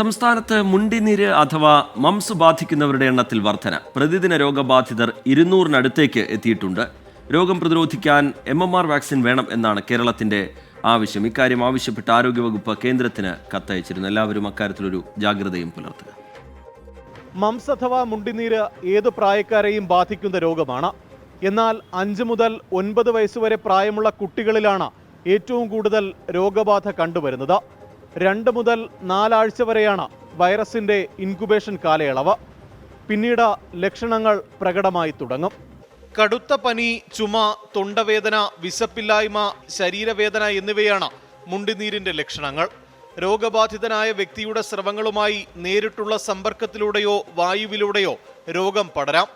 സംസ്ഥാനത്ത് മുണ്ടിനീര് അഥവാ മംസ് ബാധിക്കുന്നവരുടെ എണ്ണത്തിൽ വർധന. പ്രതിദിന രോഗബാധിതർ 200-നടുത്തേക്ക് എത്തിയിട്ടുണ്ട്. രോഗം പ്രതിരോധിക്കാൻ MMR വാക്സിൻ വേണം എന്നാണ് കേരളത്തിന്റെ ആവശ്യം. ഇക്കാര്യം ആവശ്യപ്പെട്ട് ആരോഗ്യവകുപ്പ് കേന്ദ്രത്തിന് കത്തയച്ചിരുന്നു. എല്ലാവരും അക്കാര്യത്തിലൊരു ജാഗ്രതയും പുലർത്തുക. മംസ് അഥവാ മുണ്ടിനീര് ഏത് പ്രായക്കാരെയും ബാധിക്കുന്ന രോഗമാണ്. എന്നാൽ 5 മുതൽ 9 വയസ്സുവരെ പ്രായമുള്ള കുട്ടികളിലാണ് ഏറ്റവും കൂടുതൽ രോഗബാധ കണ്ടുവരുന്നത്. 2 മുതൽ 4 ആഴ്ച വരെയാണ് വൈറസിന്റെ ഇൻക്യുബേഷൻ കാലയളവ്. പിന്നീട് ലക്ഷണങ്ങൾ പ്രകടമായി തുടങ്ങും. കടുത്ത പനി, ചുമ, തൊണ്ടവേദന, വിശപ്പില്ലായ്മ, ശരീരവേദന എന്നിവയാണ് മുണ്ടിനീരിന്റെ ലക്ഷണങ്ങൾ. രോഗബാധിതനായ വ്യക്തിയുടെ സ്രവങ്ങളുമായി നേരിട്ടുള്ള സമ്പർക്കത്തിലൂടെയോ വായുവിലൂടെയോ രോഗം പടരാം.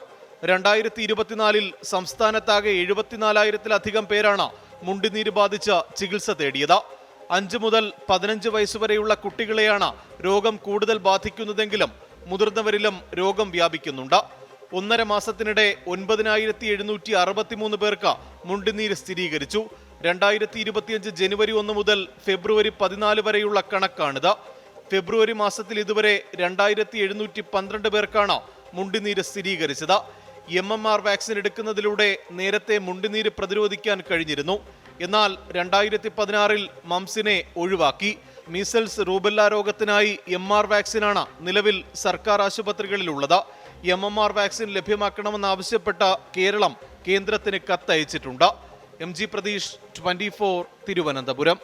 2024 സംസ്ഥാനത്താകെ 74,000-ലധികം പേരാണ് മുണ്ടിനീര് ബാധിച്ച് ചികിത്സ തേടിയത്. 5 മുതൽ 15 വയസ്സുവരെയുള്ള കുട്ടികളെയാണ് രോഗം കൂടുതൽ ബാധിക്കുന്നതെങ്കിലും മുതിർന്നവരിലും രോഗം വ്യാപിക്കുന്നുണ്ട്. 1.5 മാസത്തിനിടെ 9,763 പേർക്ക് മുണ്ടിനീര് സ്ഥിരീകരിച്ചു. 2025 ജനുവരി 1 മുതൽ ഫെബ്രുവരി 14 വരെയുള്ള കണക്കാണിത്. ഫെബ്രുവരി മാസത്തിൽ ഇതുവരെ 2,712 പേർക്കാണ് മുണ്ടിനീര് സ്ഥിരീകരിച്ചത്. MMR വാക്സിൻ എടുക്കുന്നതിലൂടെ നേരത്തെ മുണ്ടിനീര് പ്രതിരോധിക്കാൻ കഴിഞ്ഞിരുന്നു. എന്നാൽ 2016 മംസിനെ ഒഴിവാക്കി. മീസൽസ്, റൂബെല്ല രോഗത്തിനായി MR വാക്സിനാണ് നിലവിൽ സർക്കാർ ആശുപത്രികളിലുള്ളത്. MMR വാക്സിൻ ലഭ്യമാക്കണമെന്നാവശ്യപ്പെട്ട കേരളം കേന്ദ്രത്തിന് കത്തയച്ചിട്ടുണ്ട്. MG പ്രതീഷ്, 24, തിരുവനന്തപുരം.